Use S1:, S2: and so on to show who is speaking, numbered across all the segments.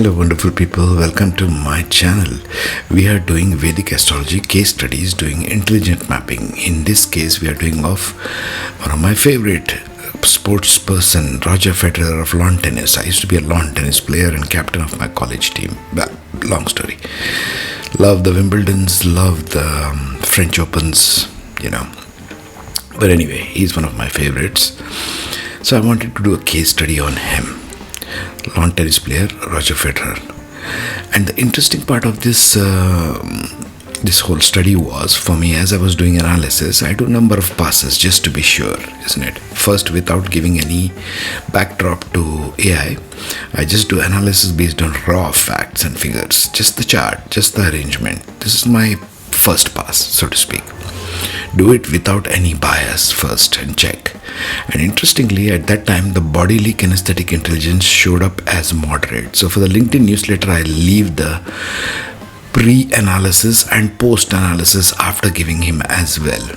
S1: Hello, wonderful people. Welcome to my channel. We are doing Vedic Astrology Case Studies, doing intelligent mapping. In this case, we are doing of one of my favorite sports person, Roger Federer of lawn tennis. I used to be a lawn tennis player and captain of my college team. Well, long story. Love the Wimbledons, love the French Opens. But anyway, he's one of my favorites. So I wanted to do a case study on him. Lawn tennis player Roger Federer. And the interesting part of this whole study was, for me, as I was doing analysis, I do a number of passes just to be sure, isn't it? First, without giving any backdrop to AI, I just do analysis based on raw facts and figures, just the chart, just the arrangement. This is my first pass, so to speak. Do it without any bias first and check. And interestingly, at that time, the bodily-kinesthetic intelligence showed up as moderate. So for the LinkedIn newsletter, I leave the pre-analysis and post-analysis after giving him as well,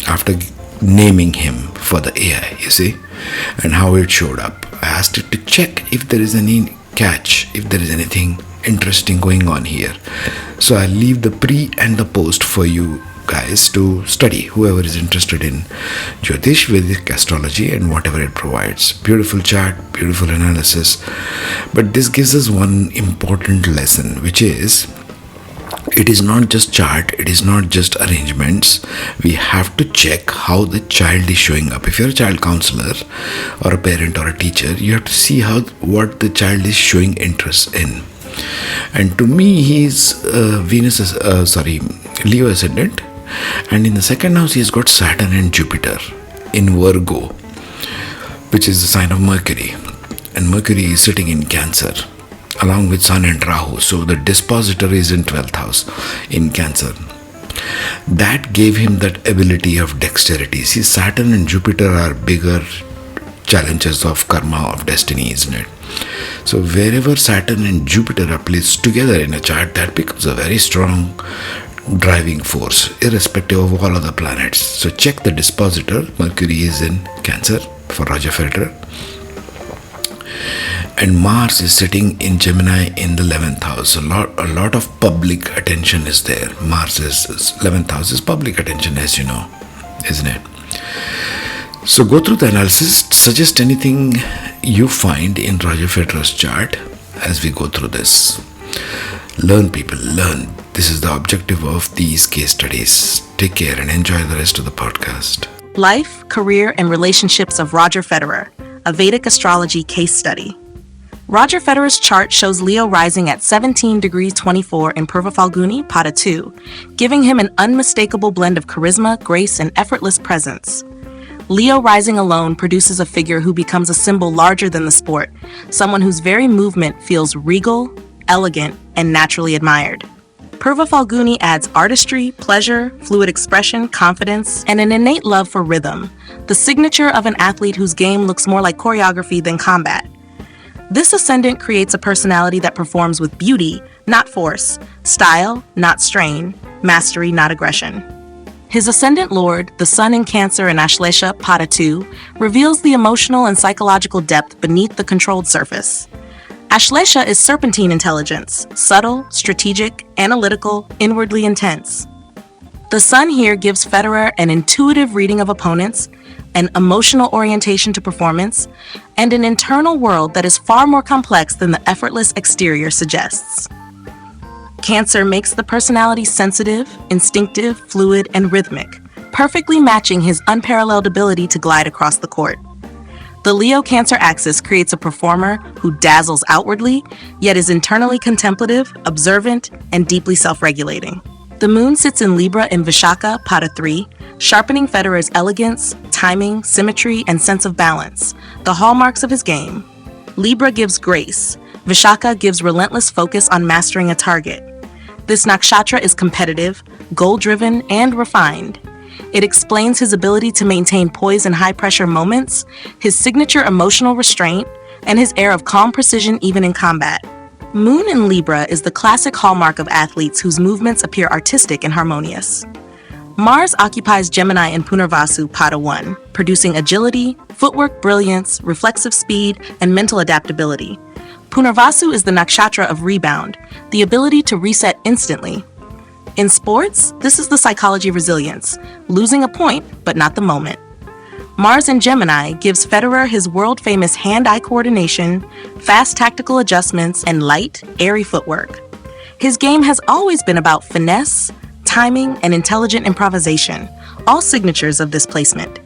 S1: after naming him for the AI, you see, and how it showed up. I asked it to check if there is any catch, if there is anything interesting going on here. So I leave the pre and the post for you guys to study, whoever is interested in Jyotish, Vedic Astrology and whatever it provides. Beautiful chart, beautiful analysis. But this gives us one important lesson, which is, it is not just chart, it is not just arrangements. We have to check how the child is showing up. If you're a child counselor or a parent or a teacher, you have to see what the child is showing interest in. And to me, he's Leo ascendant, and in the second house he's got Saturn and Jupiter in Virgo, which is the sign of Mercury, and Mercury is sitting in Cancer along with Sun and Rahu. So the dispositor is in 12th house in Cancer. That gave him that ability of dexterity. See, Saturn and Jupiter are bigger challenges of karma, of destiny, isn't it? So wherever Saturn and Jupiter are placed together in a chart, that becomes a very strong driving force, irrespective of all other planets. So check the dispositor. Mercury is in Cancer for Roger Federer, and Mars is sitting in Gemini in the 11th house. A lot of public attention is there. Mars is 11th house is public attention, as you know, isn't it? So go through the analysis, suggest anything you find in Roger Federer's chart as we go through this. Learn, people, learn. This is the objective of these case studies. Take care and enjoy the rest of the podcast.
S2: Life, Career, and Relationships of Roger Federer, a Vedic Astrology Case Study. Roger Federer's chart shows Leo rising at 17 degrees 24 in Purva Falguni, Pada 2, giving him an unmistakable blend of charisma, grace, and effortless presence. Leo rising alone produces a figure who becomes a symbol larger than the sport, someone whose very movement feels regal, elegant, and naturally admired. Purva Falguni adds artistry, pleasure, fluid expression, confidence, and an innate love for rhythm, the signature of an athlete whose game looks more like choreography than combat. This ascendant creates a personality that performs with beauty, not force, style, not strain, mastery, not aggression. His ascendant lord, the sun in Cancer and Ashlesha, Pada 2, reveals the emotional and psychological depth beneath the controlled surface. Ashlesha is serpentine intelligence, subtle, strategic, analytical, inwardly intense. The sun here gives Federer an intuitive reading of opponents, an emotional orientation to performance, and an internal world that is far more complex than the effortless exterior suggests. Cancer makes the personality sensitive, instinctive, fluid, and rhythmic, perfectly matching his unparalleled ability to glide across the court. The Leo-Cancer axis creates a performer who dazzles outwardly, yet is internally contemplative, observant, and deeply self-regulating. The moon sits in Libra in Vishaka, Pada 3, sharpening Federer's elegance, timing, symmetry, and sense of balance, the hallmarks of his game. Libra gives grace. Vishaka gives relentless focus on mastering a target. This nakshatra is competitive, goal-driven, and refined. It explains his ability to maintain poise in high-pressure moments, his signature emotional restraint, and his air of calm precision even in combat. Moon in Libra is the classic hallmark of athletes whose movements appear artistic and harmonious. Mars occupies Gemini in Punarvasu, Pada 1, producing agility, footwork brilliance, reflexive speed, and mental adaptability. Punarvasu is the nakshatra of rebound, the ability to reset instantly. In sports, this is the psychology of resilience, losing a point but not the moment. Mars in Gemini gives Federer his world-famous hand-eye coordination, fast tactical adjustments, and light, airy footwork. His game has always been about finesse, timing, and intelligent improvisation, all signatures of this placement.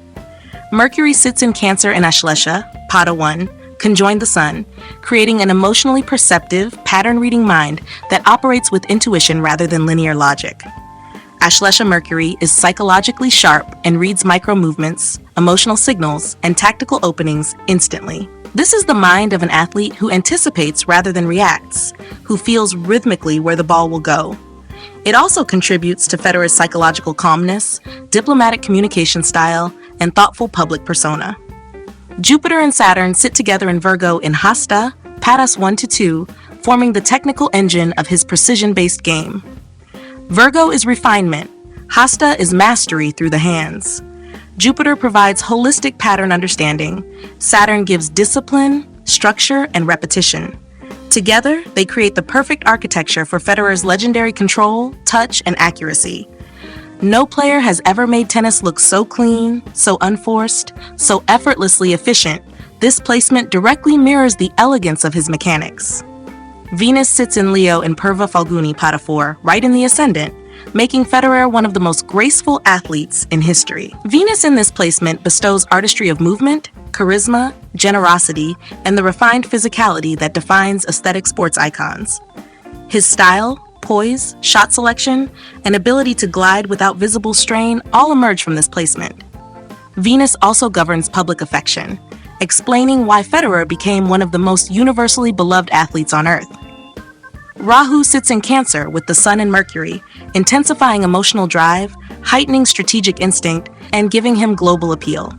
S2: Mercury sits in Cancer in Ashlesha, Pada 1, conjoined the Sun, creating an emotionally perceptive, pattern-reading mind that operates with intuition rather than linear logic. Ashlesha Mercury is psychologically sharp and reads micro-movements, emotional signals, and tactical openings instantly. This is the mind of an athlete who anticipates rather than reacts, who feels rhythmically where the ball will go. It also contributes to Federer's psychological calmness, diplomatic communication style, and thoughtful public persona. Jupiter and Saturn sit together in Virgo in Hasta, Padas 1-2, forming the technical engine of his precision-based game. Virgo is refinement. Hasta is mastery through the hands. Jupiter provides holistic pattern understanding. Saturn gives discipline, structure, and repetition. Together, they create the perfect architecture for Federer's legendary control, touch, and accuracy. No player has ever made tennis look so clean, so unforced, so effortlessly efficient. This placement directly mirrors the elegance of his mechanics. Venus sits in Leo in Purva Falguni Pada 4, right in the ascendant, making Federer one of the most graceful athletes in history. Venus in this placement bestows artistry of movement, charisma, generosity, and the refined physicality that defines aesthetic sports icons. His style, poise, shot selection, and ability to glide without visible strain all emerge from this placement. Venus also governs public affection, explaining why Federer became one of the most universally beloved athletes on Earth. Rahu sits in Cancer with the Sun and Mercury, intensifying emotional drive, heightening strategic instinct, and giving him global appeal.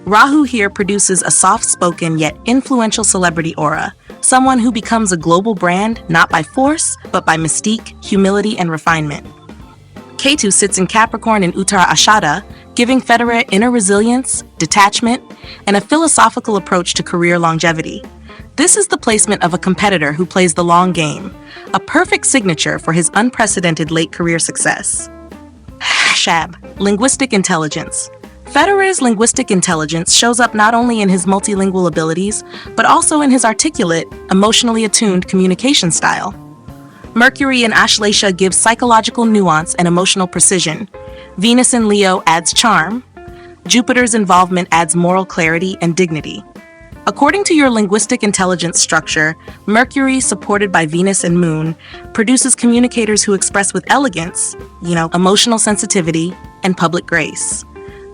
S2: Rahu here produces a soft-spoken yet influential celebrity aura, someone who becomes a global brand not by force, but by mystique, humility, and refinement. Ketu sits in Capricorn in Uttara Ashada, giving Federer inner resilience, detachment, and a philosophical approach to career longevity. This is the placement of a competitor who plays the long game, a perfect signature for his unprecedented late career success. Shab, linguistic intelligence. Federer's linguistic intelligence shows up not only in his multilingual abilities, but also in his articulate, emotionally attuned communication style. Mercury in Ashlesha gives psychological nuance and emotional precision. Venus in Leo adds charm. Jupiter's involvement adds moral clarity and dignity. According to your linguistic intelligence structure, Mercury, supported by Venus and Moon, produces communicators who express with elegance, emotional sensitivity, and public grace.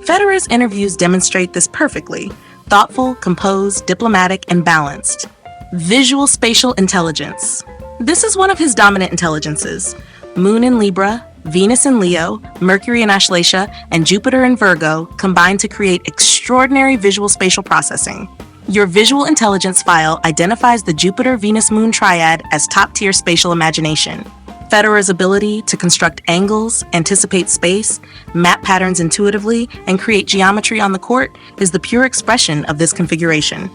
S2: Federer's interviews demonstrate this perfectly: thoughtful, composed, diplomatic, and balanced. Visual spatial intelligence. This is one of his dominant intelligences. Moon in Libra, Venus in Leo, Mercury in Ashlesha, and Jupiter in Virgo combine to create extraordinary visual spatial processing. Your visual intelligence file identifies the Jupiter-Venus-Moon triad as top-tier spatial imagination. Federer's ability to construct angles, anticipate space, map patterns intuitively, and create geometry on the court is the pure expression of this configuration.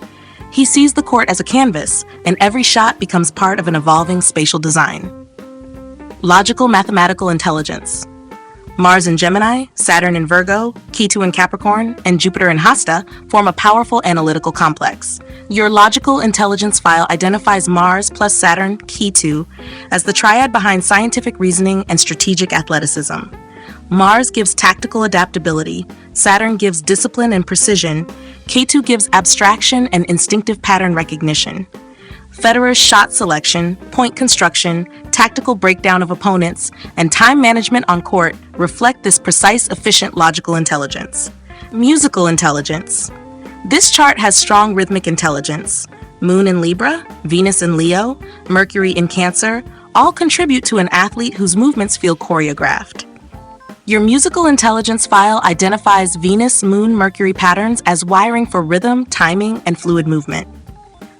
S2: He sees the court as a canvas, and every shot becomes part of an evolving spatial design. Logical mathematical intelligence. Mars in Gemini, Saturn in Virgo, Ketu in Capricorn, and Jupiter in Hasta form a powerful analytical complex. Your logical intelligence file identifies Mars plus Saturn, Ketu, as the triad behind scientific reasoning and strategic athleticism. Mars gives tactical adaptability, Saturn gives discipline and precision, Ketu gives abstraction and instinctive pattern recognition. Federer's shot selection, point construction, tactical breakdown of opponents, and time management on court reflect this precise, efficient logical intelligence. Musical intelligence. This chart has strong rhythmic intelligence. Moon in Libra, Venus in Leo, Mercury in Cancer all contribute to an athlete whose movements feel choreographed. Your musical intelligence file identifies Venus, Moon, Mercury patterns as wiring for rhythm, timing, and fluid movement.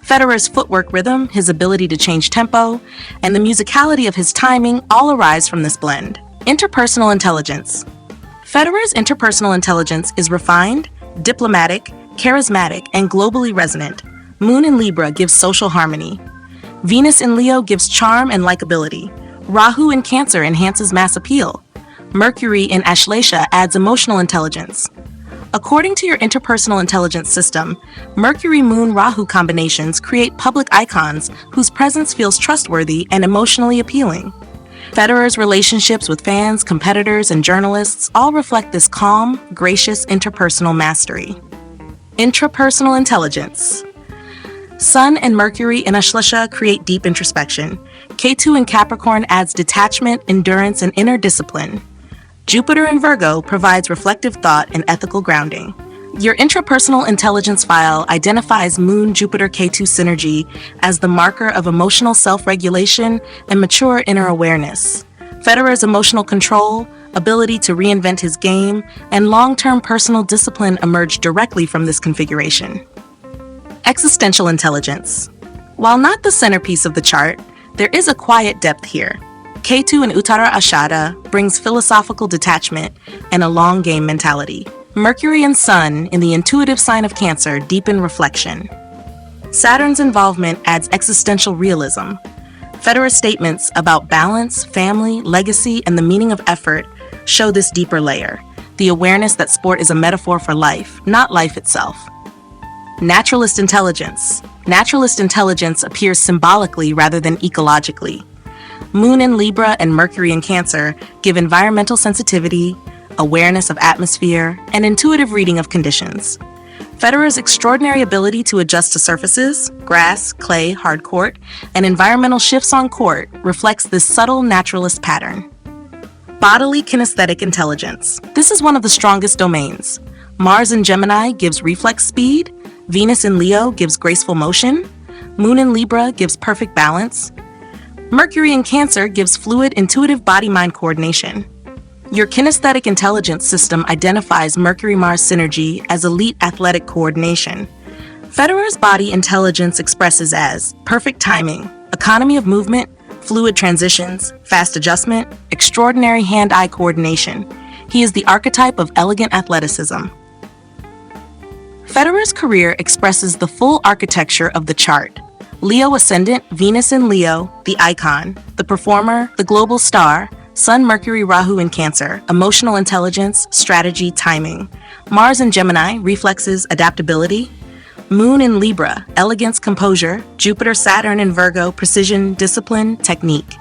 S2: Federer's footwork rhythm, his ability to change tempo, and the musicality of his timing all arise from this blend. Interpersonal intelligence. Federer's interpersonal intelligence is refined, diplomatic, charismatic, and globally resonant. Moon in Libra gives social harmony. Venus in Leo gives charm and likability. Rahu in Cancer enhances mass appeal. Mercury in Ashlesha adds emotional intelligence. According to your interpersonal intelligence system, Mercury-Moon-Rahu combinations create public icons whose presence feels trustworthy and emotionally appealing. Federer's relationships with fans, competitors, and journalists all reflect this calm, gracious interpersonal mastery. Intrapersonal intelligence. Sun and Mercury in Ashlesha create deep introspection. Ketu in Capricorn adds detachment, endurance, and inner discipline. Jupiter in Virgo provides reflective thought and ethical grounding. Your intrapersonal intelligence file identifies Moon-Jupiter-Ketu synergy as the marker of emotional self-regulation and mature inner awareness. Federer's emotional control, ability to reinvent his game, and long-term personal discipline emerge directly from this configuration. Existential intelligence. While not the centerpiece of the chart, there is a quiet depth here. Ketu in Uttara Ashada brings philosophical detachment and a long game mentality. Mercury and Sun in the intuitive sign of Cancer deepen reflection. Saturn's involvement adds existential realism. Federer's statements about balance, family, legacy, and the meaning of effort show this deeper layer, the awareness that sport is a metaphor for life, not life itself. Naturalist intelligence. Naturalist intelligence appears symbolically rather than ecologically. Moon in Libra and Mercury in Cancer give environmental sensitivity, awareness of atmosphere, and intuitive reading of conditions. Federer's extraordinary ability to adjust to surfaces, grass, clay, hard court, and environmental shifts on court reflects this subtle naturalist pattern. Bodily-kinesthetic intelligence. This is one of the strongest domains. Mars in Gemini gives reflex speed, Venus in Leo gives graceful motion, Moon in Libra gives perfect balance, Mercury in Cancer gives fluid, intuitive body-mind coordination. Your kinesthetic intelligence system identifies Mercury-Mars synergy as elite athletic coordination. Federer's body intelligence expresses as perfect timing, economy of movement, fluid transitions, fast adjustment, extraordinary hand-eye coordination. He is the archetype of elegant athleticism. Federer's career expresses the full architecture of the chart. Leo ascendant, Venus in Leo, the icon, the performer, the global star, Sun, Mercury, Rahu in Cancer, emotional intelligence, strategy, timing. Mars in Gemini, reflexes, adaptability. Moon in Libra, elegance, composure. Jupiter, Saturn in Virgo, precision, discipline, technique.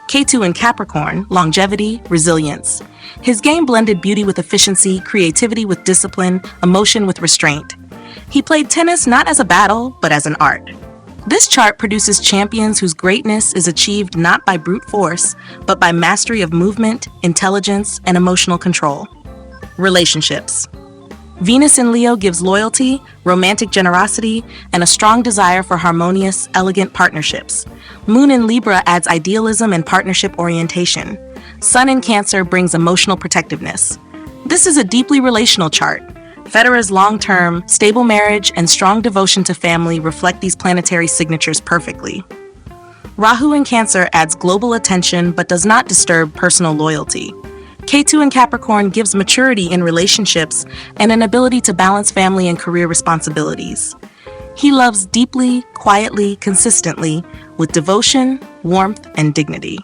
S2: Ketu in Capricorn, longevity, resilience. His game blended beauty with efficiency, creativity with discipline, emotion with restraint. He played tennis not as a battle, but as an art. This chart produces champions whose greatness is achieved not by brute force, but by mastery of movement, intelligence, and emotional control. Relationships. Venus in Leo gives loyalty, romantic generosity, and a strong desire for harmonious, elegant partnerships. Moon in Libra adds idealism and partnership orientation. Sun in Cancer brings emotional protectiveness. This is a deeply relational chart. Federer's long-term, stable marriage and strong devotion to family reflect these planetary signatures perfectly. Rahu in Cancer adds global attention but does not disturb personal loyalty. Ketu in Capricorn gives maturity in relationships and an ability to balance family and career responsibilities. He loves deeply, quietly, consistently, with devotion, warmth, and dignity.